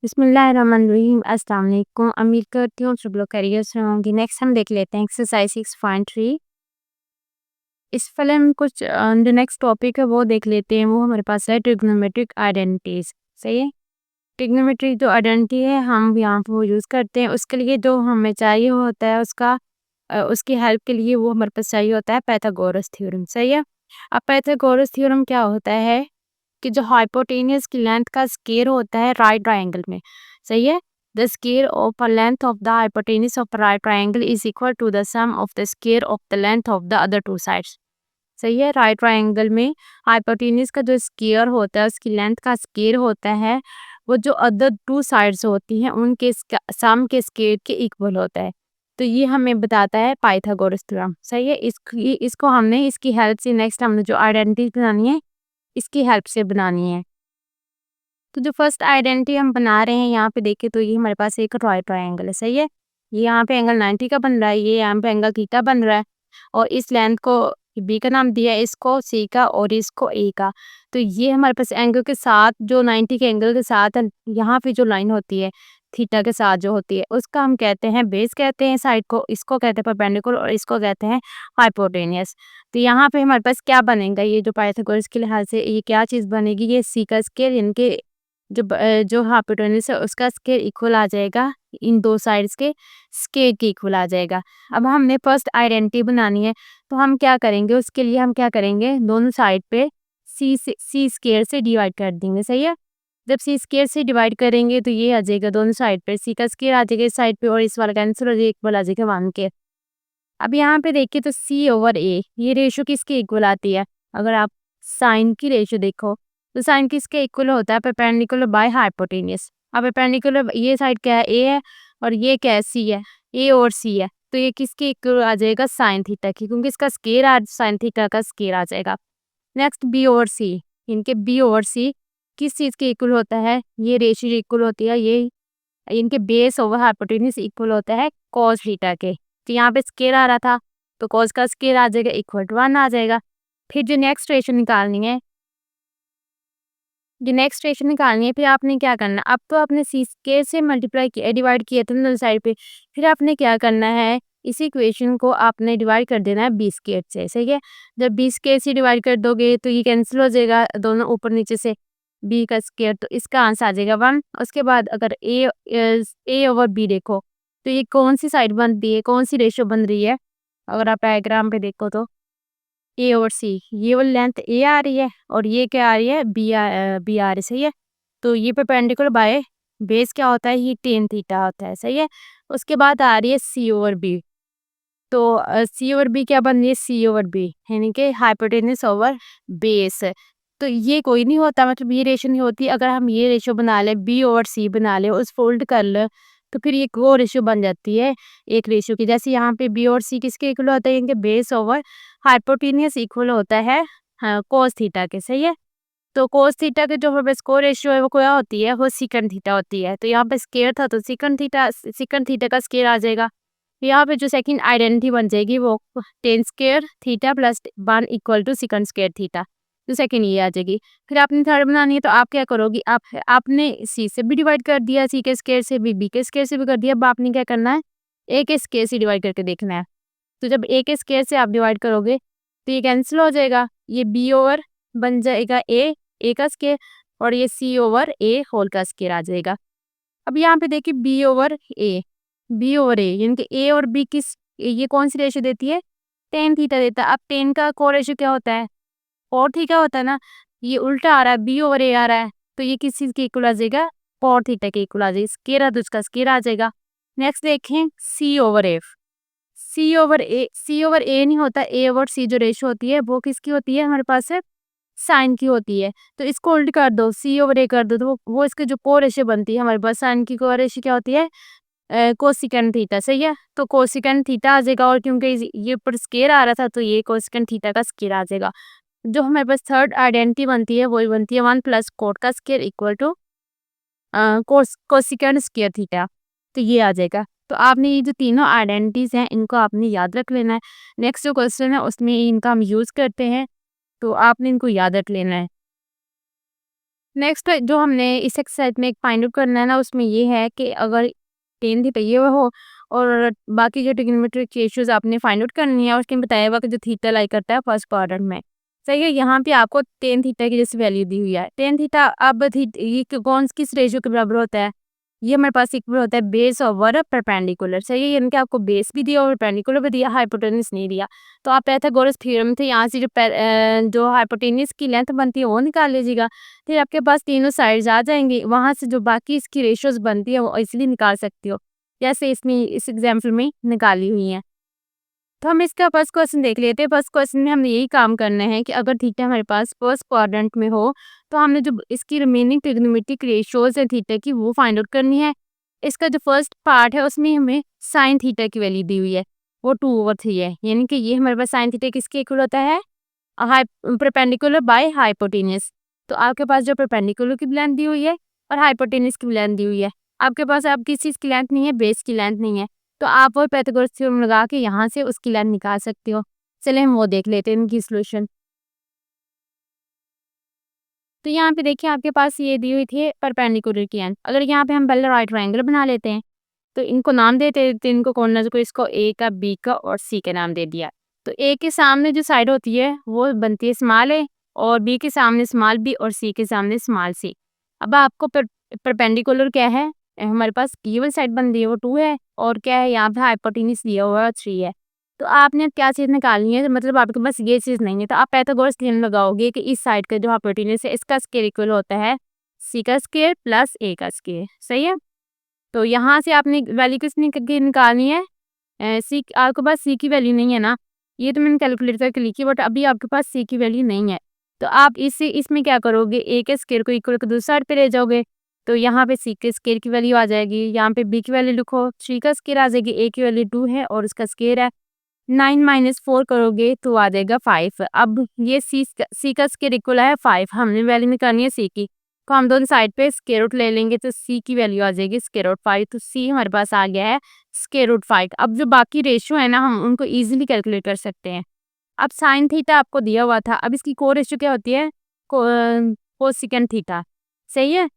बिस्मिल्लाहिर्रहमानिर्रहीम। अस्सलाम वालेकुम। उम्मीद करती हूँ सब लोग खैरियत से होंगे। नेक्स्ट हम देख लेते हैं एक्सरसाइज 6.3। इस वाले में कुछ जो नेक्स्ट टॉपिक है वो देख लेते हैं। वो हमारे पास है ट्रिग्नोमेट्रिक आइडेंटिटीज। सही है। ट्रिग्नोमेट्रिक जो आइडेंटिटी है हम यहाँ पर वो यूज़ करते हैं। उसके लिए जो हमें चाहिए होता है उसकी हेल्प के लिए वो हमारे पास चाहिए होता है पाइथागोरस थ्योरम। सही है। अब पाइथागोरस थ्योरम क्या होता है कि जो हाइपोटेन्यूज की लेंथ का स्क्वायर होता है राइट ट्रायंगल में। सही है। The square of the length of the hypotenuse of right triangle is equal to the sum of the square of the length of the other two sides. सही है। Right triangle में hypotenuse का जो square होता है उसकी length का square होता है वो जो अदर टू साइड्स होती हैं उनके सम के स्क्वायर के इक्वल होता है। तो ये हमें बताता है पाइथागोरस थ्योरम। सही है। इसको हमने इसकी हेल्प से नेक्स्ट हमने जो आइडेंटिटी बनानी है इसकी हेल्प से बनानी है। तो जो फर्स्ट आइडेंटिटी हम बना रहे हैं यहाँ पे देखें तो ये हमारे पास एक राइट ट्रायंगल है। सही है। ये यहाँ पे एंगल 90 का बन रहा है, ये यहाँ पे एंगल थीटा बन रहा है और इस लेंथ को बी का नाम दिया है, इसको सी का और इसको ए का। तो ये हमारे पास एंगल के साथ जो 90 के एंगल के साथ यहाँ पे जो लाइन होती है थीटा के साथ जो होती है उसका हम कहते हैं बेस कहते हैं साइड को, इसको कहते हैं परपेंडिकुलर और इसको कहते हैं हाइपोटेन्यूस। तो यहाँ पे हमारे पास क्या बनेगा, ये जो पाइथागोरस के लिहाज से ये क्या चीज़ बनेगी, ये सी का स्क्वायर इनके जो हाइपोटेन्यूस है उसका स्क्वायर इक्वल आ जाएगा इन दो साइड्स के स्क्वायर के इक्वल आ जाएगा। अब हमने फर्स्ट आइडेंटिटी बनानी है तो हम क्या करेंगे, उसके लिए हम क्या करेंगे दोनों साइड पे सी स्क्वायर से डिवाइड कर देंगे। सही है। जब सी स्क्वायर से डिवाइड करेंगे तो ये आ जाएगा दोनों साइड पे सी का स्क्वायर आ जाएगा इस साइड पे और इस वाला कैंसिल हो जाएगा, इक्वल आ जाएगा 1 के। अब यहाँ पे देखिए तो सी ओवर ए ये रेशो किसके इक्वल आती है, अगर आप साइन की रेशो देखो तो साइन किसके इक्वल होता है, परपेंडिकुलर बाय हाइपोटेन्यूस। अब परपेंडिकुलर ये साइड क्या है ए है और ये क्या है सी है, ए और सी है। तो ये किसके इक्वल आ जाएगा साइन थीटा की, क्योंकि इसका स्क्वायर आ साइन थीटा का स्क्वायर आ जाएगा। नेक्स्ट बी और सी, इनके बी और सी किस चीज़ के इक्वल होता है, ये रेशियो इक्वल होती है, ये इनके बेस ओवर हाइपोटेन्यूस इक्वल होता है कॉस थीटा के। तो यहाँ पे स्क्वायर आ रहा था तो कॉस का स्क्वायर आ जाएगा इक्वल टू 1 आ जाएगा। फिर जो नेक्स्ट रेशो निकालनी है, फिर आपने क्या करना, अब तो आपने सी स्क्वायर से मल्टीप्लाई किया डिवाइड किया था दोनों साइड पे, फिर आपने क्या करना है इस इक्वेशन को आपने डिवाइड कर देना है बी स्क्वायर से। सही है। जब बी स्क्वायर से डिवाइड कर दोगे तो ये कैंसिल हो जाएगा दोनों ऊपर नीचे से बी का स्क्वायर, तो इसका आंसर आ जाएगा 1। उसके बाद अगर ए ओवर बी देखो तो ये कौन सी साइड बन रही है, कौन सी रेशो बन रही है, अगर आप डायग्राम पे देखो तो ए और सी ये वाली लेंथ ए आ रही है और ये क्या आ रही है बी आ रही है। सही है। तो ये परपेंडिकुलर बाय बेस क्या होता है, ये टेन थीटा होता है। सही है। उसके बाद आ रही है सी ओवर बी, तो सी ओवर बी क्या बन रही है सी ओवर बी यानी कि हाइपोटेन्यूस ओवर बेस। तो ये कोई नहीं होता, मतलब ये रेशो नहीं होती। अगर हम ये रेशो बना ले बी ओवर सी बना ले उस फोल्ड कर ले तो फिर ये वो रेशो बन जाती है एक रेशो की। जैसे यहाँ पे बी और सी किसके इक्वल होता है, इनके बेस ओवर हाइपोटेन्यूस इक्वल होता है कोस थीटा के। सही है। तो कोस थीटा के जो हमारे पास को रेशियो है वो क्या होती है, वो सिकन थीटा होती है। तो यहाँ पे स्क्वायर था तो सिकन थीटा का स्क्वायर आ जाएगा। यहाँ पे जो सेकंड आइडेंटिटी बन जाएगी वो tan square theta plus 1 equal to secant square theta, तो सेकंड ये आ जाएगी। फिर आपने थर्ड बनानी है तो आप क्या करोगी, आपने सी से भी डिवाइड कर दिया, सी के स्क्वायर से भी, बी के स्क्वायर से भी कर दिया। अब आपने क्या करना है ए के स्क्वायर से डिवाइड करके देखना है। तो जब ए के स्क्वायर से आप डिवाइड करोगे तो ये कैंसिल हो जाएगा, ये बी ओवर बन जाएगा ए का स्क्वायर और ये सी ओवर ए होल का स्क्वायर आ जाएगा। अब यहाँ पे देखिए बी ओवर ए यानी कि ए और बी ये कौन सी रेशो देती है, टेन थीटा देता है। अब टेन का को रेशो क्या होता है, और थीटा होता है ना, ये उल्टा आ रहा है बी ओवर ए आ रहा है तो ये किस चीज के इक्वल आ जाएगा, और थीटा के इक्वल आ जाएगा। स्क्वायर है तो उसका स्क्वायर आ जाएगा। नेक्स्ट देखें सी ओवर ए नहीं होता, ए ओवर सी जो रेशो होती है वो किसकी होती है हमारे पास है साइन की होती है। तो इसको उल्ट कर दो सी ओवर ए कर दो तो वो इसके जो को रेशो बनती है हमारे पास साइन की को रेशो क्या होती है कोसिकेंड थीटा। सही है। तो कोसिकेंड थीटा आ जाएगा और क्योंकि ये ऊपर स्क्वायर आ रहा था तो ये कोसिकेंड थीटा का स्क्वायर आ जाएगा। जो हमारे पास थर्ड आइडेंटिटी बनती है वही बनती है 1 प्लस कोट का square equal to cosecant square theta, तो ये आ जाएगा। तो आपने ये जो तीनों आइडेंटिटीज हैं इनको आपने याद रख लेना है। नेक्स्ट जो क्वेश्चन है उसमें इनका हम यूज करते हैं तो आपने इनको याद रख लेना है। नेक्स्ट जो हमने इस एक्सरसाइज में फाइंड आउट करना है ना, उसमें ये है कि अगर टेन थीटा ये हो और बाकी जो ट्रिग्नोमेट्रिक रेशियोज आपने फाइंड आउट करनी है, और उसके बताया हुआ कि जो थीटा लाई करता है फर्स्ट क्वाड्रेंट में, सही है। यहाँ पे आपको टेन थीटा की जैसे वैल्यू दी हुई है। टेन थीटा अब ये कौन किस रेशियो के बराबर होता है, ये हमारे पास इक्वल होता है बेस ओवर परपेंडिकुलर, सही है। यानी कि आपको बेस भी दिया और परपेंडिकुलर भी दिया, हाइपोटेनस नहीं दिया। तो आप पाइथागोरस थ्योरम थे, यहाँ से जो हाइपोटेनस की लेंथ बनती है वो निकाल लीजिएगा। फिर आपके पास तीनों साइड्स आ जाएंगी, वहां से जो बाकी इसकी रेशियोज बनती है वो इजीली निकाल सकती हो, जैसे इसमें इस एग्जाम्पल में निकाली हुई है। तो हम इसका फर्स्ट क्वेश्चन देख लेते हैं। फर्स्ट क्वेश्चन में हमने यही काम करना है कि अगर थीटा हमारे पास फर्स्ट क्वाड्रेंट में हो, तो हमने जो इसकी रिमेनिंग ट्रिग्नोमेट्रिक रेशियोज है थीटा की, वो फाइंड आउट करनी है। इसका जो फर्स्ट पार्ट है उसमें हमें साइन थीटा की वैल्यू दी हुई है, वो 2/3 है। यानी कि ये हमारे पास साइन थीटा किसके इक्वल होता है, हाई परपेंडिकुलर बाय हाइपोटेनस। तो आपके पास जो परपेंडिकुलर की लेंथ दी हुई है और हाइपोटेनस की लेंथ दी हुई है, आपके पास अब किस चीज़ की लेंथ नहीं है, बेस की लेंथ नहीं है। तो आप वो पाइथागोरस थ्योरम लगा के यहाँ से उसकी लेंथ निकाल सकते हो। चलिए हम वो देख लेते हैं इनकी सॉल्यूशन। तो यहाँ पे देखिए आपके पास ये दी हुई थी परपेंडिकुलर की लेंथ। अगर यहाँ पे हम पहले राइट ट्रायंगल बना लेते हैं, तो इनको नाम देते हैं, इनको कॉर्नर्स को, इसको ए का, बी का और सी का नाम दे दिया। तो ए के सामने जो साइड होती है वो बनती है स्मॉल ए, और बी के सामने स्मॉल बी, और सी के सामने स्मॉल सी। अब आपको परपेंडिकुलर क्या है, हमारे पास ये वाली साइड बन रही है वो 2 है, और क्या है यहाँ पे हाइपोटेनस दिया हुआ है 3 है। तो आपने क्या चीज़ निकालनी है, मतलब आपके पास ये चीज़ नहीं है, तो आप पाइथागोरस थ्योरम लगाओगे कि इस साइड का जो हाइपोटेनस है इसका स्क्वायर इक्वल होता है सी का स्क्वायर प्लस ए का स्क्वायर, सही है। तो यहाँ से आपने वैल्यू किसने की निकालनी है, सी। आपके पास सी की वैल्यू नहीं है ना, ये तो मैंने कैलकुलेट करके लिखी, बट अभी आपके पास सी की वैल्यू नहीं है। तो आप इसमें क्या करोगे, ए के स्क्वायर को इक्वल को दूसरी साइड पे ले जाओगे। तो यहाँ पे सी के स्क्वायर की वैल्यू आ जाएगी, यहाँ पे बी की वैल्यू लिखो, 3 का स्क्वायर आ जाएगी, ए की वैल्यू 2 है और उसका स्क्वायर है। 9 - 4 करोगे तो आ जाएगा 5। अब ये सी का स्क्वायर इक्वल है 5, हमने वैल्यू निकालनी है सी की। तो हम दोनों साइड पे स्क्वायर रूट ले लेंगे, तो सी की वैल्यू आ जाएगी स्क्वायर रूट 5। तो सी हमारे पास आ गया है स्क्वायर रूट 5। अब जो बाकी रेशियो है ना, हम उनको इजीली कैलकुलेट कर सकते हैं। अब साइन थीटा आपको दिया हुआ था, अब इसकी को रेशियो क्या होती है, कोसेकेंट थीटा, सही है।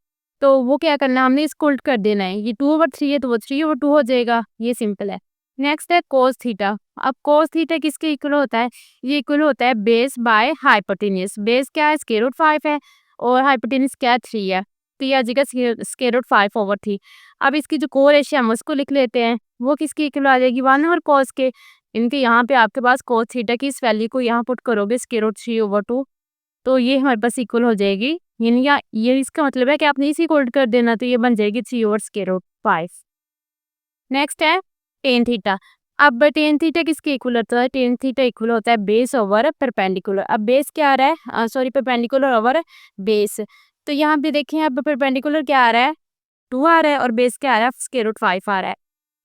तो वो क्या करना है, हमने इसको उल्ट कर देना है। ये 2/3 है तो वो 3/2 हो जाएगा, ये सिंपल है। नेक्स्ट है कोस थीटा। अब कोस थीटा किसके इक्वल होता है, ये इक्वल होता है बेस बाय हाइपोटेनस। बेस क्या है, स्क्वायर रूट 5 है, और हाइपोटेनस क्या है, 3 है। तो ये आ जाएगा स्क्वायर रूट 5/3। अब इसकी जो को रेशियो हम उसको लिख लेते हैं, वो किसकी इक्वल आ जाएगी, 1 और कोस के। इनके यहाँ पे आपके पास कोस थीटा की इस वैल्यू को यहाँ पुट करोगे, स्क्वायर रूट 3/2, तो ये हमारे पास इक्वल हो जाएगी। यानी ये इसका मतलब है कि आपने इसी को उल्ट कर देना, तो ये बन जाएगी 3/√5। नेक्स्ट है टेन थीटा। अब टेन थीटा किसके इक्वल होता है, टेन थीटा इक्वल होता है बेस ओवर परपेंडिकुलर। अब बेस क्या आ रहा है, सॉरी, परपेंडिकुलर ओवर बेस। तो यहाँ पे देखें, अब परपेंडिकुलर क्या आ रहा है, 2 आ रहा है, और बेस क्या आ रहा है, √5 आ रहा है।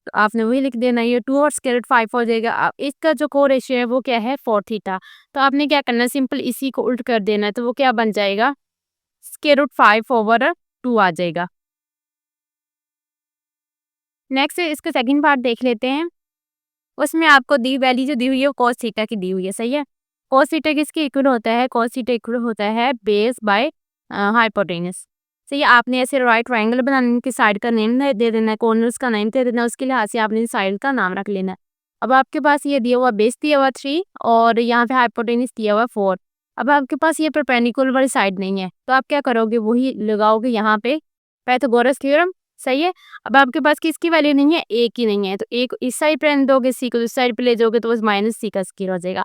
तो आपने वही लिख देना, ये 2 और √5 हो जाएगा। अब इसका जो को रेशियो है वो क्या है, 4 थीटा। तो आपने क्या करना है, सिंपल इसी को उल्ट कर देना है, तो वो क्या बन जाएगा, √5/2 आ जाएगा। नेक्स्ट इसका सेकंड पार्ट देख लेते हैं। उसमें आपको दी वैल्यू जो दी हुई है वो cos थीटा की दी हुई है, सही है। cos थीटा किसके इक्वल होता है, cos थीटा इक्वल होता है बेस बाय हाइपोटेनस। सही है। आपने ऐसे राइट ट्रायंगल बनाने की साइड का नेम दे देना है, कॉर्नर्स का नेम दे देना है, उसके लिहाज से आपने साइड का नाम रख लेना है। अब आपके पास ये दिया हुआ बेस दिया हुआ 3, और यहाँ पे हाइपोटेनस दिया हुआ 4। अब आपके पास ये परपेंडिकुलर वाली साइड नहीं है, तो आप क्या करोगे, वही लगाओगे यहाँ पे पाइथागोरस थ्योरम, सही है। अब आपके पास किसकी वैल्यू नहीं है, ए की नहीं है, तो ए को इस साइड पे रहने दोगे, सी को इस साइड पे ले जाओगे, तो बस -c का स्क्वायर हो जाएगा।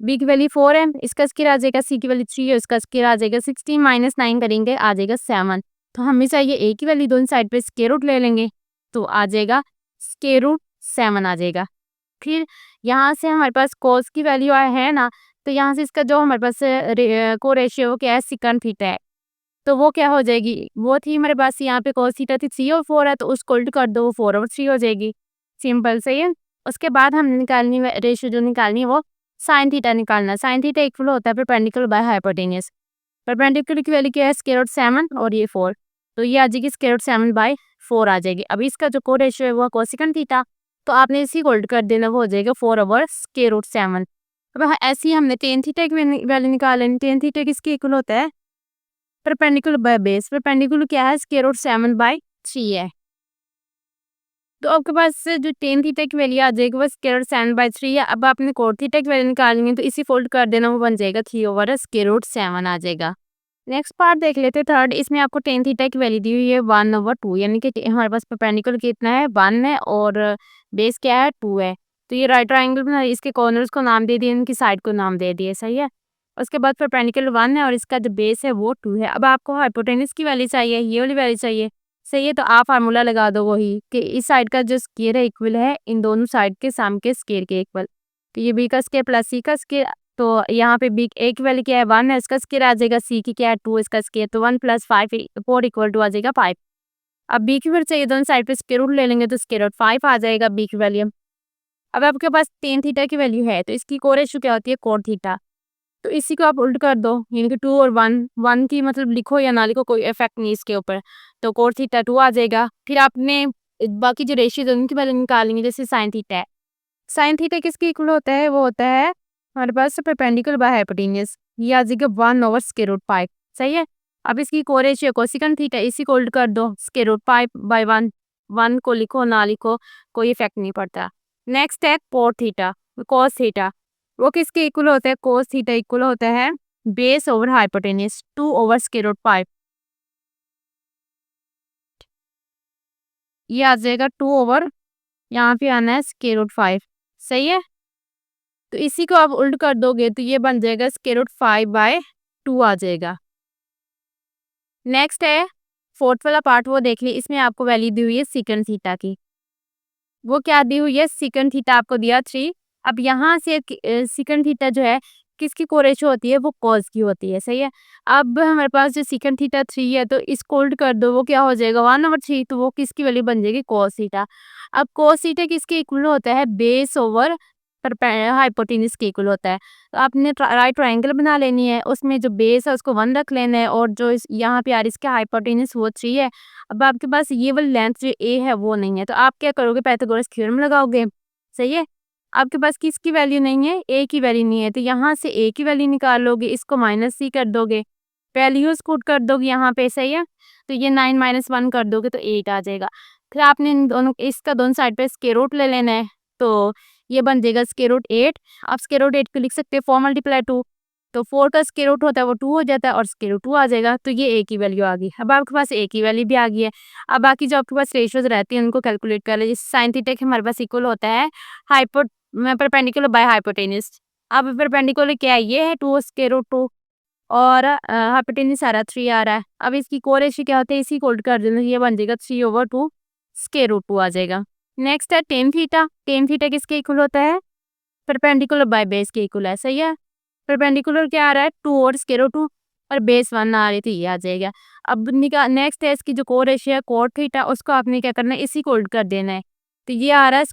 बी की वैल्यू 4 है, इसका स्क्वायर आ जाएगा, सी की वैल्यू 3 है, इसका स्क्वायर आ जाएगा 16 - 9 करेंगे, आ जाएगा 7। तो हमें चाहिए ए की वैल्यू, दोनों साइड पे स्क्वायर रूट ले लेंगे, तो आ जाएगा √7 आ जाएगा। फिर यहाँ से हमारे पास कोस की वैल्यू है ना, तो यहाँ से इसका जो हमारे पास को रेशियो क्या है, सिकन थीटा है, तो वो क्या हो जाएगी, वो थी हमारे पास यहाँ पे cos थीटा थी, 3/4 है, तो उसको उल्ट कर दो, वो 4/3 हो जाएगी। सिंपल, सही है। उसके बाद हमने निकालनी रेशियो जो निकालनी है वो साइन थीटा निकालना है। साइन थीटा इक्वल होता है परपेंडिकुलर बाय हाइपोटेनस। परपेंडिकुलर की वैल्यू क्या है, √7 और ये 4, तो ये आ जाएगी √7/4 आ जाएगी। अभी इसका जो को रेशियो है वो कोसेकंड थीटा, तो आपने इसी को उल्ट कर देना, वो हो जाएगा 4/√7। अब ऐसे ही हमने टेन थीटा की वैल्यू निकाल लेनी। टेन थीटा किसके इक्वल होता है, परपेंडिकुलर बाय बेस, परपेंडिकुलर क्या है, स्क्वायर रूट 7/3 है। तो आपके पास जो टेन थीटा की वैल्यू आ जाएगी वो स्क्वायर रूट 7/3 है। अब आपने कोट थीटा की वैल्यू निकालनी है तो इसी फोल्ड कर देना, वो बन जाएगा 3/√7 आ जाएगा। नेक्स्ट पार्ट देख लेते हैं थर्ड। इसमें आपको टेन थीटा की वैल्यू दी हुई है 1/2, यानी कि हमारे पास परपेंडिकुलर कितना है, 1 है, और बेस क्या है, 2 है। तो ये राइट ट्राइंगल बना, इसके कॉर्नर्स को नाम दे दिए, इनकी साइड को नाम दे दिए, सही है। उसके बाद परपेंडिकुलर 1 है और इसका जो बेस है वो 2 है। अब आपको हाइपोटेनस की वैल्यू चाहिए, ये वाली वैल्यू चाहिए, सही है। तो आप फार्मूला लगा दो वही कि इस साइड का जो स्क्वायर है इक्वल है इन दोनों साइड के सम के स्क्वायर के इक्वल। तो ये बी का स्क्वायर प्लस सी का स्क्वायर, तो यहाँ पे बी ए की वैल्यू क्या है, 1 है, इसका स्क्वायर आ जाएगा, सी की क्या है, 2, इसका स्क्वायर, तो 1 + 5 4 इक्वल टू आ जाएगा 5। अब बी की वैल्यू चाहिए, दोनों साइड पे स्क्वायर रूट ले लेंगे तो स्क्वायर रूट 5 आ जाएगा बी की वैल्यू। अब आपके पास टेन थीटा की वैल्यू है तो इसकी कोरेशो क्या होती है, कोट थीटा। तो इसी को आप उल्ट कर दो, यानी कि 2 और 1, 1 की मतलब लिखो या ना लिखो कोई इफेक्ट नहीं इसके ऊपर। तो कोट थीटा 2 आ जाएगा। फिर आपने बाकी जो रेशियोज उनकी वैल्यू निकालेंगे, जैसे साइन थीटा है। साइन थीटा किसके इक्वल होता है, वो होता है हमारे पास परपेंडिकुलर बाय हाइपोटेन्यूज, ये आ जाएगा 1/√5, सही है। अब इसकी कोरेशियो कोसेकंड थीटा, इसी को उल्ट कर दो, √5/1, 1 को लिखो ना लिखो कोई इफेक्ट नहीं पड़ता। नेक्स्ट है कोट थीटा, कोस थीटा, वो किसके इक्वल होता है, कोस थीटा इक्वल होता है बेस ओवर हाइपोटेन्यूज 2/√5, ये आ जाएगा 2 ओवर, यहाँ पे आना है √5, सही है। तो इसी को आप उल्ट कर दोगे तो ये बन जाएगा √5/2 आ जाएगा। नेक्स्ट है फोर्थ वाला पार्ट, वो देख ली, इसमें आपको वैल्यू दी हुई है सीकन थीटा की। वो क्या दी हुई है, सीकन थीटा आपको दिया 3। अब यहाँ से सीकन थीटा जो है किसकी कोरेशो होती है, वो कॉस की होती है, सही है। अब हमारे पास जो सीकन थीटा 3 है तो इसको उल्ट कर दो, वो क्या हो जाएगा 1/3, तो वो किसकी वैल्यू बन जाएगी, कॉस थीटा। अब कॉस थीटा किसके इक्वल होता है, बेस ओवर हाइपोटेन्यूज के इक्वल होता है। तो आपने राइट ट्रायंगल बना लेनी है, उसमें जो बेस है उसको 1 रख लेना है और जो यहाँ पे आ रही इसके हाइपोटेन्यूज वो 3 है। अब आपके पास ये वाली लेंथ जो ए है वो नहीं है, तो आप क्या करोगे, पाइथागोरस थ्योरम लगाओगे, सही है। आपके पास किसकी वैल्यू नहीं है, ए की वैल्यू नहीं है, तो यहाँ से ए की वैल्यू निकाल लोगे, इसको -c कर दोगे, वैल्यूज पुट कर दोगे यहाँ पे, सही है। तो ये 9 - 1 कर दोगे तो 8 आ जाएगा। फिर आपने इन दोनों इसका दोनों साइड पे स्क्वायर रूट ले लेना है, तो ये बन जाएगा √8। आप √8 को लिख सकते हैं 4 × 2, तो 4 का स्क्वायर रूट होता है वो 2 हो जाता है और √2 आ जाएगा, तो ये ए की वैल्यू आ गई। अब आपके पास ए की वैल्यू भी आ गई है। अब बाकी जो आपके पास रेशियोज रहती हैं उनको कैलकुलेट कर ले, जैसे साइन थीटा के हमारे पास इक्वल होता है हाइपो परपेंडिकुलर बाय हाइपोटेन्यूज। अब परपेंडिकुलर क्या है, ये है 2 √2 और हाइपोटेन्यूज आ रहा है 3 आ रहा है। अब इसकी कोरेशियो क्या होता है, इसी को उल्ट कर देना, ये बन जाएगा 3/2 √2 आ जाएगा। नेक्स्ट है टेन थीटा, टेन थीटा किसके इक्वल होता है, परपेंडिकुलर बाय बेस के इक्वल है, सही है। परपेंडिकुलर क्या आ रहा है, 2 और √2 और बेस 1 आ रही थी, ये आ जाएगा। अब नेक्स्ट है इसकी जो कोरेशियो है कोट थीटा, उसको आपने क्या करना है, इसी को उल्ट कर देना है। तो ये आ रहा है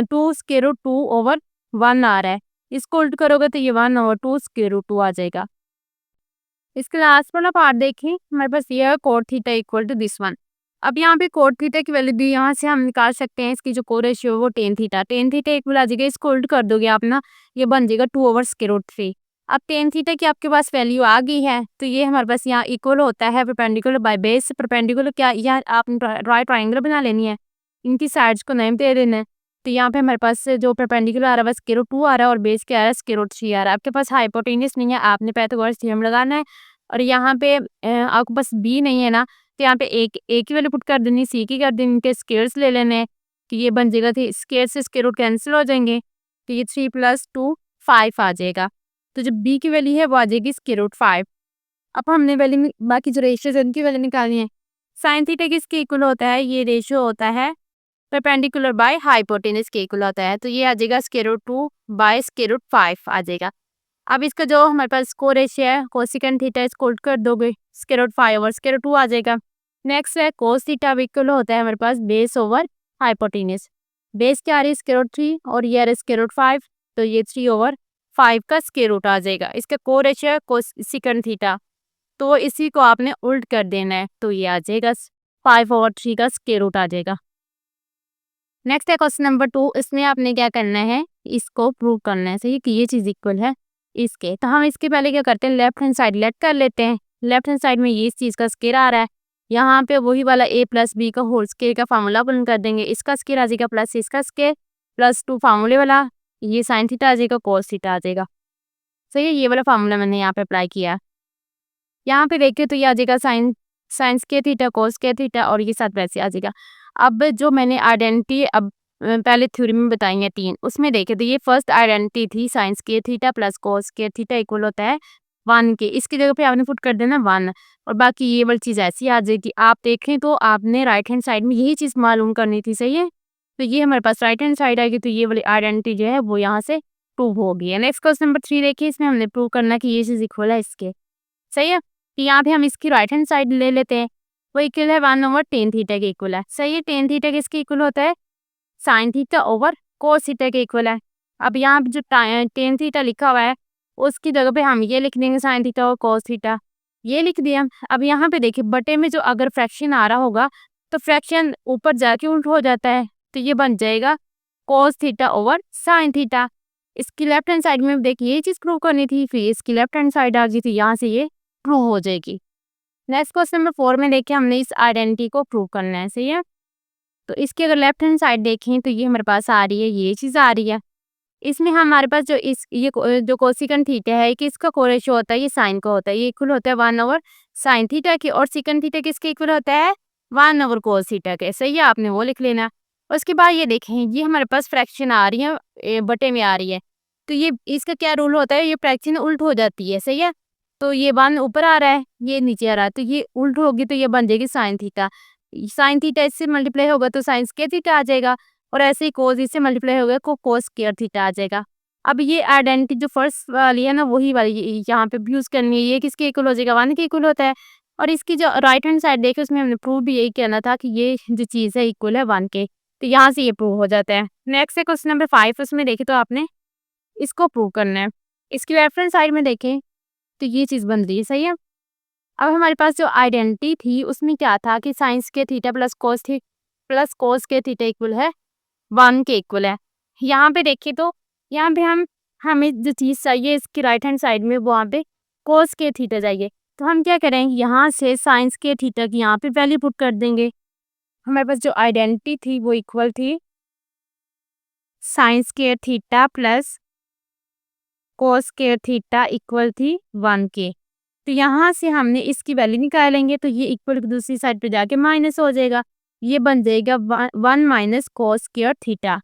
2 √2/1 आ रहा है, इसको उल्ट करोगे तो ये 1/2 √2 आ जाएगा। इसके लास्ट वाला पार्ट देखें, हमारे पास ये है cot theta equal to this one. अब यहाँ पे कोट थीटा की वैल्यू दी, यहाँ से हम निकाल सकते हैं इसकी जो कोरेशियो है वो टेन थीटा इक्वल आ जाएगा, इसको उल्ट कर दोगे आप ना, ये बन जाएगा 2/√3। अब टेन थीटा की आपके पास वैल्यू आ गई है, तो ये हमारे पास यहाँ इक्वल होता है परपेंडिकुलर बाय बेस। परपेंडिकुलर क्या, यहाँ आप राइट ट्राइंगल बना लेनी है, इनकी साइड्स को नेम दे देना है। तो यहाँ पे हमारे पास जो परपेंडिकुलर आ रहा है बस √2 आ रहा है और बेस क्या आ रहा है √3 आ रहा है। आपके पास हाइपोटेन्यूज नहीं है, आपने पाइथागोरस थ्योरम लगाना है। और यहाँ पे आपके पास बी नहीं है ना, तो यहाँ पे ए की वैल्यू पुट कर देनी, सी की कर देनी, इनके स्क्वायर्स ले लेने हैं, तो ये बन जाएगा, थी स्क्वायर से स्क्वायर रूट कैंसिल हो जाएंगे, तो ये 3 + 2 5 आ जाएगा। तो जो बी की वैल्यू है वो आ जाएगी √5। अब हमने वैल्यू बाकी जो रेशियोज है उनकी वैल्यू निकालनी है। साइन थीटा किसके इक्वल होता है, ये रेशियो होता है परपेंडिकुलर बाय हाइपोटेन्यूज के इक्वल होता है, तो ये आ जाएगा √2/√5 आ जाएगा। अब इसका जो हमारे पास कोरेशियो है कोसेकंड थीटा, इसको उल्ट कर दोगे, √5/√2 आ जाएगा। नेक्स्ट है कोस थीटा इक्वल होता है हमारे पास बेस ओवर हाइपोटेन्यूज। बेस क्या आ रही है √3 और ये आ रहा है √5, तो ये 3/5 का स्क्वायर रूट आ जाएगा। इसका कोरेशियो है कोसेकंड थीटा, तो इसी को आपने उल्ट कर देना है, तो ये आ जाएगा 5/3 का स्क्वायर रूट आ जाएगा। नेक्स्ट है क्वेश्चन नंबर 2, इसमें आपने क्या करना है, इसको प्रूव करना है, सही कि ये चीज इक्वल है इसके। तो हम इसके पहले क्या करते हैं, लेफ्ट हैंड साइड लेट कर लेते हैं, लेफ्ट हैंड साइड में ये इस चीज़ का स्क्वायर आ रहा है, यहाँ पे वही वाला a प्लस बी का होल स्क्वायर का फार्मूला अप्लाई कर देंगे। इसका स्क्वायर आ जाएगा प्लस इसका स्क्वायर प्लस 2 फार्मूले वाला, ये साइन थीटा आ जाएगा कॉस थीटा आ जाएगा। सही है, ये वाला फार्मूला मैंने यहाँ पे अप्लाई किया। यहाँ पे देखिए तो ये आ जाएगा sine sine square theta cos square theta और ये साथ वैसे आ जाएगा। अब जो मैंने आइडेंटिटी पहले थ्योरी में बताई है 3, उसमें देखे तो ये फर्स्ट आइडेंटिटी थी sign square theta plus cos square theta equal होता है 1 के। इसकी जगह पे आपने पुट कर देना 1 और बाकी ये वाली चीज़ ऐसी आ जाएगी। आप देखें तो आपने राइट हैंड साइड में यही चीज़ मालूम करनी थी, सही है। तो ये हमारे पास राइट हैंड साइड आएगी, तो ये वाली आइडेंटिटी जो है वो यहाँ से प्रूव हो गई है। नेक्स्ट क्वेश्चन नंबर 3 देखिए, इसमें हमने प्रूव करना है कि ये चीज़ इक्वल है इसके, सही है। तो यहाँ पे हम इसकी राइट हैंड साइड ले लेते हैं, वो इक्वल है 1/tan थीटा के इक्वल है, सही है। tan थीटा किसके इक्वल होता है, sine theta over cos theta के इक्वल है। अब यहाँ पे जो tan थीटा लिखा हुआ है उसकी जगह पे हम ये लिख देंगे साइन थीटा और कोस थीटा, ये लिख दिया। अब यहाँ पे देखिए बटे में जो अगर फ्रैक्शन आ रहा होगा तो फ्रैक्शन ऊपर जाके उल्ट हो जाता है, तो ये बन जाएगा cos theta over sine theta. इसकी लेफ्ट हैंड साइड में देखिए ये चीज़ प्रूव करनी थी, फिर इसकी लेफ्ट हैंड साइड आ गई थी, यहाँ से ये प्रूव हो जाएगी। नेक्स्ट क्वेश्चन नंबर 4 में देखिए हमने इस आइडेंटिटी को प्रूव करना है, सही है। तो इसकी अगर लेफ्ट हैंड साइड देखें तो ये हमारे पास आ रही है, ये चीज़ आ रही है। इसमें हमारे पास जो इस ये जो कोसिकन थीटा है कि इसका कोरेशो होता है, ये साइन का होता है, ये इक्वल होता है 1/sin थीटा के, और सिकन थीटा किसके इक्वल होता है 1/cos थीटा के, सही है। आपने वो लिख लेना। उसके बाद ये देखें ये हमारे पास फ्रैक्शन आ रही है, बटे में आ रही है, तो ये इसका क्या रूल होता है, ये फ्रैक्शन उल्ट हो जाती है, सही है। तो ये 1 ऊपर आ रहा है, ये नीचे आ रहा है, तो ये उल्ट होगी तो ये बन जाएगी साइन थीटा। साइन थीटा इससे मल्टीप्लाई होगा तो साइन स्क्वायर थीटा आ जाएगा, और ऐसे ही कोस इससे मल्टीप्लाई होगा को कोस स्क्वायर थीटा आ जाएगा। अब ये आइडेंटिटी जो फर्स्ट वाली है ना वही वाली यहाँ पे यूज करनी है, ये किसके इक्वल हो जाएगा 1 के इक्वल होता है। और इसकी जो राइट हैंड साइड देखे उसमें हमने प्रूव भी यही कहना था कि ये जो चीज़ है इक्वल है 1 के, तो यहाँ से ये प्रूव हो जाता है। नेक्स्ट है क्वेश्चन नंबर 5, उसमें देखे तो आपने इसको प्रूव करना है। इसकी रेफरेंस साइड में देखें तो ये चीज़ बन रही है, सही है। अब हमारे पास जो आइडेंटिटी थी उसमें क्या था कि साइंस के थीटा प्लस कोस के थीटा इक्वल है 1 के इक्वल है। यहाँ पे देखिए तो यहाँ पे हमें जो चीज़ चाहिए इसकी राइट हैंड साइड में वहाँ पे कोस के थीटा चाहिए, तो हम क्या करेंगे यहाँ से साइंस के थीटा की यहाँ पे वैल्यू पुट कर देंगे। हमारे पास जो आइडेंटिटी थी वो इक्वल थी साइंस के थीटा प्लस कोस के थीटा इक्वल थी 1 के। तो यहाँ से हमने इसकी वैल्यू निकालेंगे तो ये इक्वल दूसरी साइड पे जाके माइनस हो जाएगा, ये बन जाएगा 1 माइनस कोस स्क्वायर थीटा।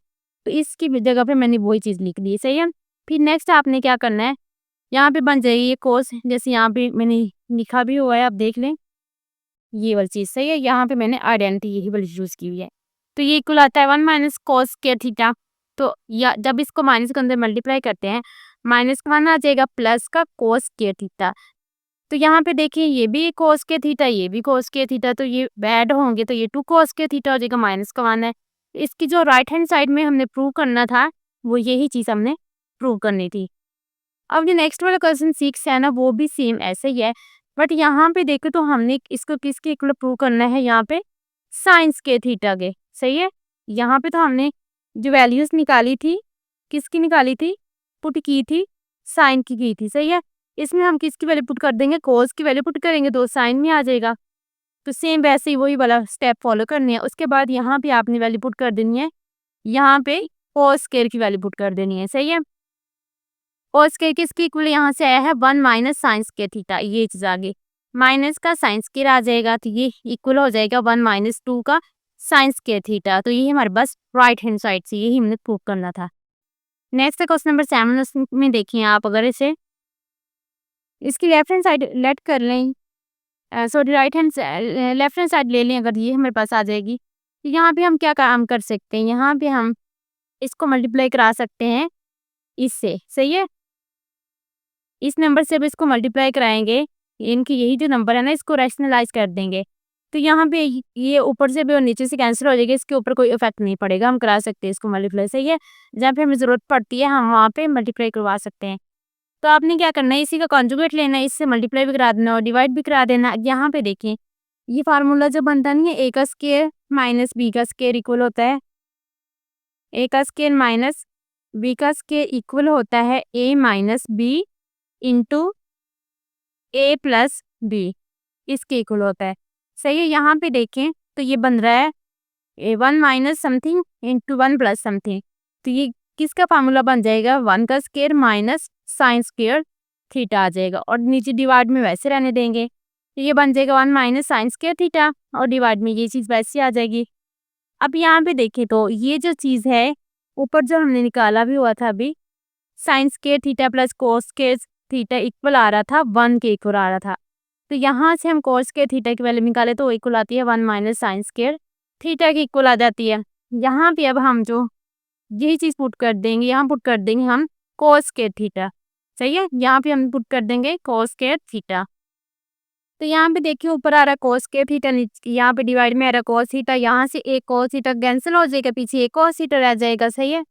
तो इसकी जगह पे मैंने वही चीज़ लिख दी, सही है। फिर नेक्स्ट आपने क्या करना है, यहाँ पे बन जाएगी ये कोस, जैसे यहाँ पे मैंने लिखा भी हुआ है आप देख लें, ये वाली चीज़, सही है। यहाँ पे मैंने आइडेंटिटी यही वाली यूज़ की हुई है, तो ये इक्वल आता है 1 माइनस कोस स्क्वायर थीटा। तो या जब इसको माइनस के अंदर मल्टीप्लाई करते हैं माइनस का 1 आ जाएगा प्लस का कोस स्क्वायर थीटा। तो यहाँ पे देखिए ये भी कोस के थीटा, ये भी कोस के थीटा, तो ये ऐड होंगे तो ये 2 कोस के थीटा हो जाएगा, माइनस का 1 है। इसकी जो राइट हैंड साइड में हमने प्रूव करना था वो यही चीज़ हमने प्रूव करनी थी। अब जो नेक्स्ट वाला क्वेश्चन 6 है ना वो भी सेम ऐसे ही है, बट यहाँ पे देखो तो हमने इसको किसके इक्वल प्रूव करना है, यहाँ पे साइंस के थीटा के, सही है। यहाँ पे तो हमने जो वैल्यूज निकाली थी किसकी निकाली थी, पुट की थी साइन की थी, सही है। इसमें हम किसकी वैल्यू पुट कर देंगे, कोस की वैल्यू पुट करेंगे तो साइन में आ जाएगा। तो सेम वैसे ही वही वाला स्टेप फॉलो करनी है। उसके बाद यहाँ पे आपने वैल्यू पुट कर देनी है, यहाँ पे कोस स्क्वायर की वैल्यू पुट कर देनी है, सही है। कोस स्क्वायर किसकी इक्वल यहाँ से आया है 1 माइनस साइन स्क्वायर थीटा, ये चीज़ आ गई, माइनस का साइन स्क्वायर आ जाएगा तो ये इक्वल हो जाएगा 1 माइनस 2 का साइन स्क्वायर थीटा। तो ये हमारे पास राइट हैंड साइड से यही हमने प्रूव करना था। नेक्स्ट है क्वेश्चन नंबर 7, उसमें देखिए आप अगर इसे इसकी लेफ्ट हैंड साइड लेट कर लें, sorry right hand left hand side ले लें, अगर ये हमारे पास आ जाएगी तो यहाँ पे हम क्या काम कर सकते हैं, यहाँ पे हम इसको मल्टीप्लाई करा सकते हैं इससे, सही है। इस नंबर से अब इसको मल्टीप्लाई कराएंगे, इनकी यही जो नंबर है ना इसको रैशनलाइज कर देंगे, तो यहाँ पे ये ऊपर से भी और नीचे से कैंसिल हो जाएगा, इसके ऊपर कोई इफेक्ट नहीं पड़ेगा, हम करा सकते हैं इसको मल्टीप्लाई, सही है। जहाँ पे हमें ज़रूरत पड़ती है हम वहाँ पे मल्टीप्लाई करवा सकते हैं। तो आपने क्या करना है, इसी का कॉन्जुगेट लेना है, इससे मल्टीप्लाई भी करा देना और डिवाइड भी करा देना। यहाँ पे देखें ये फार्मूला जो बनता नहीं है, ए का स्क्वायर माइनस बी का स्क्वायर इक्वल होता है, ए का स्क्वायर माइनस बी का स्क्वायर इक्वल होता है A minus B into A plus B इसके इक्वल होता है। सही है, यहाँ पे देखें तो ये बन रहा है 1 minus something into 1 plus something. तो ये किसका फार्मूला बन जाएगा, 1 का square minus sine square theta आ जाएगा, और नीचे डिवाइड में वैसे रहने देंगे तो ये बन जाएगा 1 माइनस साइन स्क्वायर थीटा, और डिवाइड में ये चीज़ वैसे आ जाएगी। अब यहाँ पे देखें तो ये जो चीज़ है ऊपर जो हमने निकाला भी हुआ था अभी, sine square theta plus cos square theta equal आ रहा था 1 के इक्वल आ रहा था। तो यहाँ से हम कोस स्क्वायर थीटा की वैल्यू निकाले तो इक्वल आती है 1 माइनस साइन स्क्वायर थीटा की इक्वल आ जाती है। यहाँ पे अब हम जो यही चीज़ पुट कर देंगे, यहाँ पुट कर देंगे हम कोस स्क्वायर थीटा। सही है, यहाँ पे हम पुट कर देंगे कोस स्क्वायर थीटा। तो यहाँ पे देखिए ऊपर आ रहा है कोस स्क्वायर थीटा, यहाँ पे डिवाइड में आ रहा है कोस थीटा, यहाँ से एक कोस थीटा कैंसिल हो जाएगा, पीछे एक कोस थीटा रह जाएगा। सही है,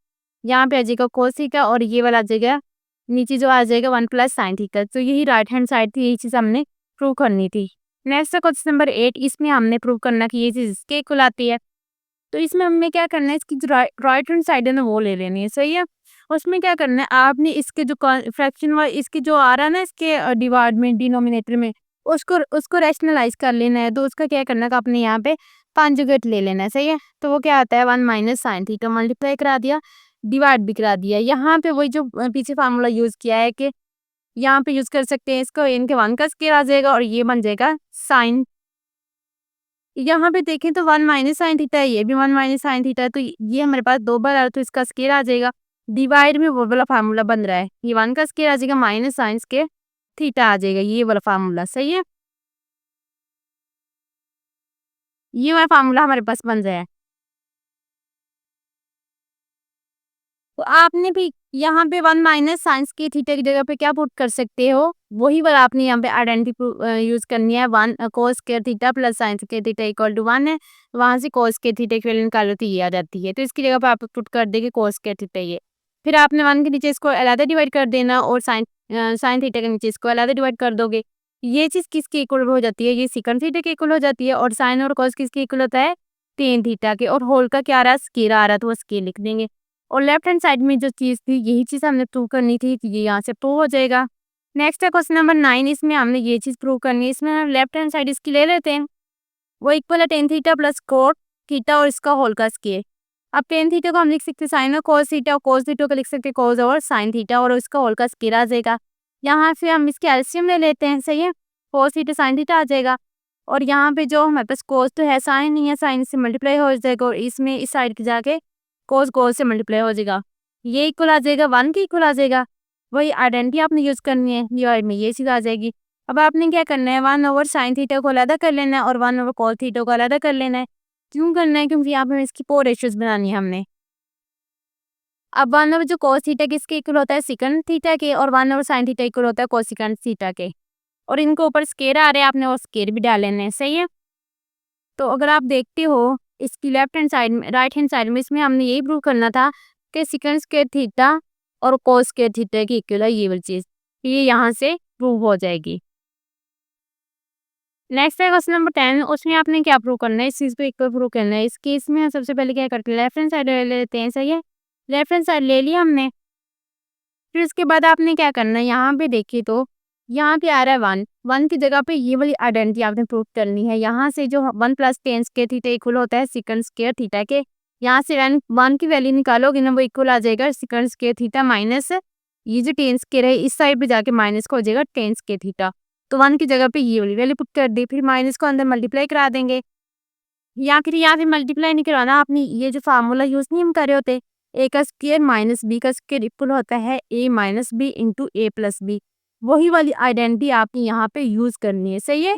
यहाँ पे आ जाएगा कोस थीटा और ये वाला आ जाएगा नीचे जो आ जाएगा 1 प्लस साइन थीटा। तो यही राइट हैंड साइड थी, यही चीज़ हमने प्रूव करनी थी। नेक्स्ट है क्वेश्चन नंबर 8, इसमें हमने प्रूव करना कि ये चीज़ इसके इक्वल आती है। तो इसमें हमें क्या करना है, इसकी जो राइट हैंड साइड है ना वो ले लेनी है। सही है, उसमें क्या करना है, आपने इसके जो फ्रैक्शन वाला इसके जो आ रहा है ना इसके डिवाइड में डिनोमिनेटर में, उसको उसको रैशनलाइज कर लेना है। तो उसका क्या करना है, आपने यहाँ पे कॉन्जुगेट ले लेना है। सही है, तो वो क्या आता है 1 माइनस साइन थीटा, मल्टीप्लाई करा दिया, डिवाइड भी करा दिया। यहाँ पे वही जो पीछे फार्मूला यूज किया है कि यहाँ पे यूज कर सकते हैं इसको, इनके 1 का स्क्वायर आ जाएगा और ये बन जाएगा साइन। यहाँ पे देखें तो 1 माइनस साइन थीटा है, ये भी 1 माइनस साइन थीटा है, तो ये हमारे पास 2 बार आ रहा है तो इसका स्क्वायर आ जाएगा। डिवाइड में वो वाला फार्मूला बन रहा है, ये 1 का स्क्वायर आ जाएगा माइनस साइन स्क्वायर थीटा आ जाएगा, ये वाला फार्मूला। सही है, ये वाला फार्मूला हमारे पास बन रहा है। तो आपने भी यहाँ पे 1 माइनस साइंस की थीटा की जगह पे क्या पुट कर सकते हो, वही वाला आपने यहाँ पे आइडेंटिटी यूज करनी है। 1 cos square theta plus sine square theta equal to 1 है, वहाँ से कोस स्क्वायर थीटा की वैल्यू निकालो तो ये आ जाती है। तो इसकी जगह पे आप पुट कर देंगे कोस स्क्वायर थीटा ये, फिर आपने 1 के नीचे इसको अलग डिवाइड कर देना और साइन थीटा के नीचे इसको अलग डिवाइड कर दोगे। ये चीज़ किसके इक्वल हो जाती है, ये सिकन थीटा के इक्वल हो जाती है, और साइन और कोस किसके इक्वल होता है, टेन थीटा के, और होल का क्या आ रहा है, स्क्वायर आ रहा है तो वो स्क्वायर लिख देंगे। और लेफ्ट हैंड साइड में जो चीज़ थी यही चीज़ हमने प्रूव करनी थी, तो ये यहाँ से प्रूव हो जाएगा। नेक्स्ट है क्वेश्चन नंबर 9, इसमें हमने ये चीज़ प्रूव करनी है। इसमें हम लेफ्ट हैंड साइड इसकी ले लेते हैं, वो इक्वल है tan theta plus cot theta और इसका होल का स्क्वायर। अब टेन थीटा को हम लिख सकते हैं साइन और कोस थीटा, और कोस थीटा को लिख सकते हैं कोस और साइन थीटा, और इसका होल का स्क्वायर आ जाएगा। यहाँ से हम इसके एलसीएम ले लेते हैं। सही है, कोस थीटा साइन थीटा आ जाएगा, और यहाँ पे जो हमारे पास कोस तो है, साइन नहीं है, साइन से मल्टीप्लाई हो जाएगा, और इसमें इस साइड के जाके कोस कोस से मल्टीप्लाई हो जाएगा, ये इक्वल आ जाएगा 1 के इक्वल आ जाएगा। वही आइडेंटिटी आपने यूज करनी है, डिवाइड में ये चीज़ आ जाएगी। अब आपने क्या करना है, 1 ओवर साइन थीटा को अलग कर लेना है और 1 ओवर कोस थीटा को अलग कर लेना है। क्यों करना है, क्योंकि यहाँ पे इसकी 4 रेशियोज बनानी है हमने। अब 1 ओवर जो कोस थीटा किसके इक्वल होता है, सिकन थीटा के, और 1 ओवर साइन थीटा इक्वल होता है कोसिकन थीटा के, और इनको ऊपर स्केयर आ रहे हैं, आपने वो स्केयर भी डाल लेने हैं। सही है, तो अगर आप देखते हो इसकी लेफ्ट हैंड साइड में, राइट हैंड साइड में, इसमें हमने यही प्रूव करना था कि सिकन स्क्वायर थीटा और कोस स्क्वायर थीटा की इक्वल है ये वाली चीज़, ये यहाँ से प्रूव हो जाएगी। नेक्स्ट है क्वेश्चन नंबर 10, उसमें आपने क्या प्रूव करना है, इस चीज़ को इक्वल प्रूव करना है। इस केस में हम सबसे पहले क्या करते हैं, लेफ्ट हैंड साइड ले लेते हैं। सही है, लेफ्ट हैंड साइड ले लिया हमने, फिर उसके बाद आपने क्या करना है, यहाँ पे देखिए तो यहाँ पे आ रहा है 1 की जगह पे ये वाली आइडेंटिटी आपने प्रूव करनी है। यहाँ से जो 1 plus ten square theta equal होता है सिकन स्क्वायर थीटा के, यहाँ से 1 की वैल्यू निकालोगे ना, वो इक्वल आ जाएगा सिकन स्क्वायर थीटा माइनस ये जो टेन स्क्वायर है इस साइड पे जाके माइनस को हो जाएगा टेन स्क्वायर थीटा। तो 1 की जगह पे ये वाली वैल्यू पुट कर दी, फिर माइनस को अंदर मल्टीप्लाई करा देंगे, या फिर यहाँ पे मल्टीप्लाई नहीं करवाना, आपने ये जो फार्मूला यूज नहीं हम कर रहे होते, ए का स्क्वायर माइनस बी का स्क्वायर इक्वल होता है A minus B into A plus B. वही वाली आइडेंटिटी आपने यहाँ पे यूज करनी है। सही है,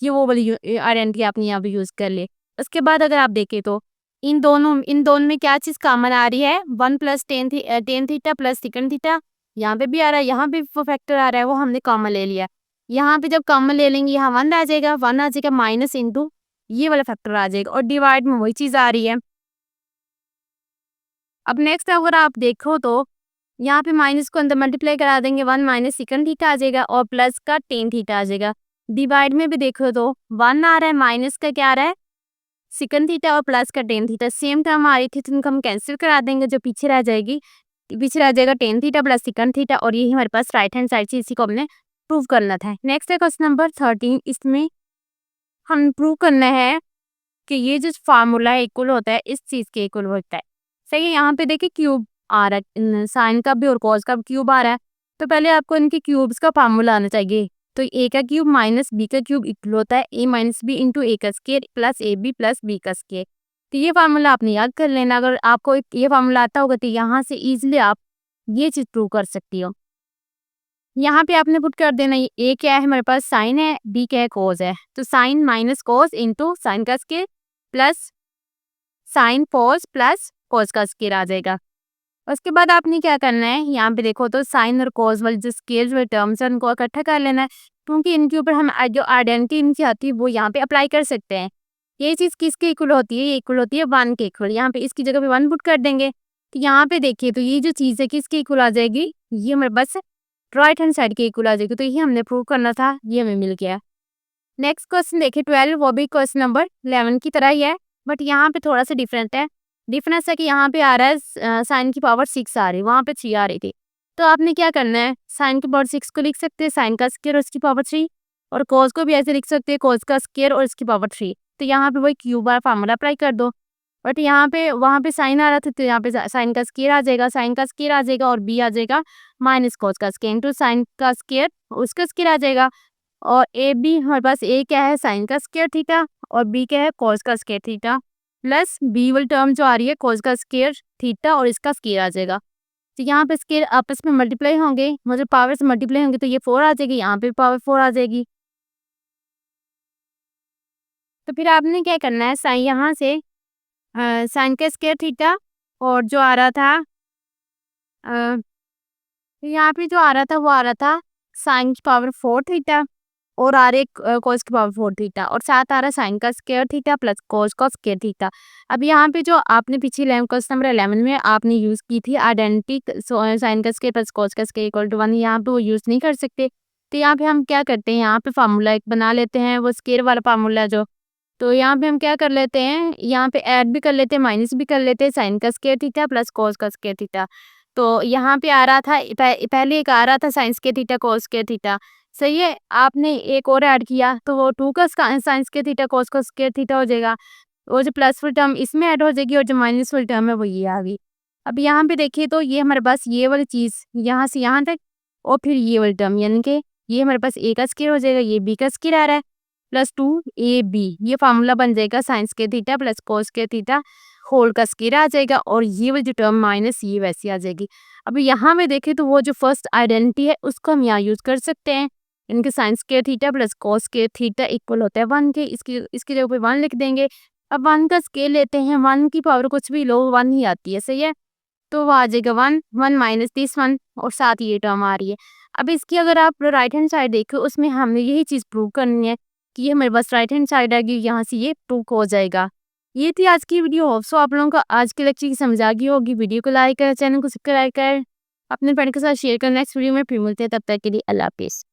ये वो वाली आइडेंटिटी आपने यहाँ पे यूज कर ले। उसके बाद अगर आप देखें तो इन दोनों में क्या चीज़ कॉमन आ रही है, 1 plus tan theta plus सिकन theta, यहाँ पे भी आ रहा है, यहाँ पे वो फैक्टर आ रहा है, वो हमने कॉमन ले लिया। यहाँ पे जब कॉमन ले लेंगे यहाँ 1 आ जाएगा, 1 आ जाएगा माइनस इंटू ये वाला फैक्टर आ जाएगा, और डिवाइड में वही चीज़ आ रही है। अब नेक्स्ट अगर आप देखो तो यहाँ पे माइनस को अंदर मल्टीप्लाई करा देंगे, 1 माइनस सिकन थीटा आ जाएगा और प्लस का टेन थीटा आ जाएगा। डिवाइड में भी देखो तो 1 आ रहा है, माइनस का क्या आ रहा है, सिकन थीटा, और प्लस का टेन थीटा। सेम टर्म आ रही थी तो इनको हम कैंसिल करा देंगे, जो पीछे रह जाएगी, पीछे रह जाएगा टेन थीटा प्लस सिकन थीटा, और यही हमारे पास राइट हैंड साइड से इसी को हमने प्रूव करना था। नेक्स्ट है क्वेश्चन नंबर 13। इसमें हम प्रूव करना है कि ये जो फार्मूला है इक्वल होता है इस चीज के इक्वल होता है। सही है। यहाँ पे देखिए क्यूब आ रहा है, साइन का भी और कॉस का भी क्यूब आ रहा है। तो पहले आपको इनके क्यूब्स का फार्मूला आना चाहिए। तो ए का क्यूब माइनस बी का क्यूब इक्वल होता है A minus B into A का square plus A B plus B का स्क्वायर। तो ये फार्मूला आपने याद कर लेना। अगर आपको ये फार्मूला आता होगा तो यहाँ से इजिली आप ये चीज प्रूव कर सकती हो। यहाँ पे आपने पुट कर देना, ए क्या है हमारे पास, साइन है, बी क्या है, कॉस है। तो sine minus cos into sine का square plus sine cos plus cos का स्क्वायर आ जाएगा। उसके बाद आपने क्या करना है, यहाँ पे देखो तो साइन और कॉस वाले जो स्क्वायर जो टर्म्स है उनको इकट्ठा कर लेना है, क्योंकि इनके ऊपर हम जो आइडेंटिटी इनकी आती है वो यहाँ पे अप्लाई कर सकते हैं। ये चीज़ किसके इक्वल होती है, ये इक्वल होती है 1 के इक्वल। यहाँ पे इसकी जगह पे 1 पुट कर देंगे। तो यहाँ पे देखिए तो ये जो चीज़ है किसके इक्वल आ जाएगी, ये हमारे पास राइट हैंड साइड के इक्वल आ जाएगी। तो ये हमने प्रूव करना था, ये हमें मिल गया। नेक्स्ट क्वेश्चन देखिए 12, वो भी क्वेश्चन नंबर 11 की तरह ही है, बट यहाँ पे थोड़ा सा डिफरेंट है। डिफरेंस है कि यहाँ पे आ रहा है साइन की पावर 6 आ रही है, वहाँ पे 3 आ रही थी। तो आपने क्या करना है, साइन की पावर 6 को लिख सकते हैं साइन का स्क्वायर और इसकी पावर 3, और कॉस को भी ऐसे लिख सकते हैं कॉस का स्क्वायर और इसकी पावर 3। तो यहाँ पे वही क्यूब वाला फार्मूला अप्लाई कर दो। बट यहाँ पे वहाँ पे साइन आ रहा था तो यहाँ पे साइन का स्क्वायर आ जाएगा, साइन का स्क्वायर आ जाएगा और बी आ जाएगा माइनस कॉस का स्क्वायर इंटू साइन का स्क्वायर उसका स्क्वायर आ जाएगा। और ए बी हमारे पास ए क्या है, साइन का स्क्वायर थीटा, और बी क्या है, कॉस का स्क्वायर थीटा, प्लस बी वाली टर्म जो आ रही है कॉस का स्क्वायर थीटा और इसका स्क्वायर आ जाएगा। तो यहाँ पे स्क्वायर आपस में मल्टीप्लाई होंगे, मतलब पावर से मल्टीप्लाई होंगे तो ये 4 आ जाएगी, यहाँ पे पावर 4 आ जाएगी। तो फिर आपने क्या करना है, साइन यहाँ से साइन का स्क्वायर थीटा और जो आ रहा था यहाँ पे जो आ रहा था वो आ रहा था साइन की पावर 4 थीटा और आ रहे कॉस की पावर 4 थीटा, और साथ आ रहा साइन का स्क्वायर थीटा प्लस कॉस का स्क्वायर थीटा। अब यहाँ पे जो आपने पीछे क्वेश्चन नंबर 11 में आपने यूज की थी आइडेंटिटी साइन का स्क्वायर प्लस कॉस का स्क्वायर इक्वल टू 1, यहाँ पे वो यूज नहीं कर सकते। तो यहाँ पे हम क्या करते हैं, यहाँ पे फार्मूला एक बना लेते हैं, वो स्क्वायर वाला फार्मूला जो। तो यहाँ पे हम क्या कर लेते हैं, यहाँ पे ऐड भी कर लेते हैं माइनस भी कर लेते हैं, साइन का स्क्वायर थीटा प्लस कॉस का स्क्वायर थीटा। तो यहाँ पे आ रहा था पहले एक आ रहा था साइंस के थीटा कॉस के थीटा, सही है। आपने एक और ऐड किया तो वो 2 का साइंस के थीटा कॉस का स्क्वायर थीटा हो जाएगा। वो जो प्लस वाली टर्म इसमें ऐड हो जाएगी और जो माइनस वाली टर्म है वो ये आ गई। अब यहाँ पे देखिए तो ये हमारे पास ये वाली चीज़ यहाँ से यहाँ तक, और फिर ये वाली टर्म यानी कि ये हमारे पास ए का स्क्वायर हो जाएगा, ये बी का स्क्वायर आ रहा है, प्लस 2ab, ये फार्मूला बन जाएगा साइंस के थीटा प्लस कॉस के थीटा होल का स्क्वायर आ जाएगा, और ये वाली जो टर्म माइनस ये वैसी आ जाएगी। अब यहाँ में देखें तो वो जो फर्स्ट आइडेंटिटी है उसको हम यहाँ यूज कर सकते हैं। इनके साइंस के थीटा प्लस कॉस के थीटा इक्वल होता है 1 के, इसके जगह पे 1 लिख देंगे। अब 1 का स्केल लेते हैं, 1 की पावर कुछ भी लो 1 ही आती है, सही है। तो वो आ जाएगा 1 1 माइनस दिस 1 और साथ ये टर्म आ रही है। अब इसकी अगर आप राइट हैंड साइड देखो उसमें हमने यही चीज़ प्रूव करनी है कि ये हमारे पास राइट हैंड साइड आएगी, यहाँ से ये प्रूव हो जाएगा। ये थी आज की वीडियो। होप सो आप लोगों को आज के लेक्चर की समझ आ गई होगी। वीडियो को लाइक कर, चैनल को सब्सक्राइब कर, अपने फ्रेंड के साथ शेयर कर। नेक्स्ट वीडियो में फिर मिलते हैं, तब तक के लिए अल्लाह हाफिज़।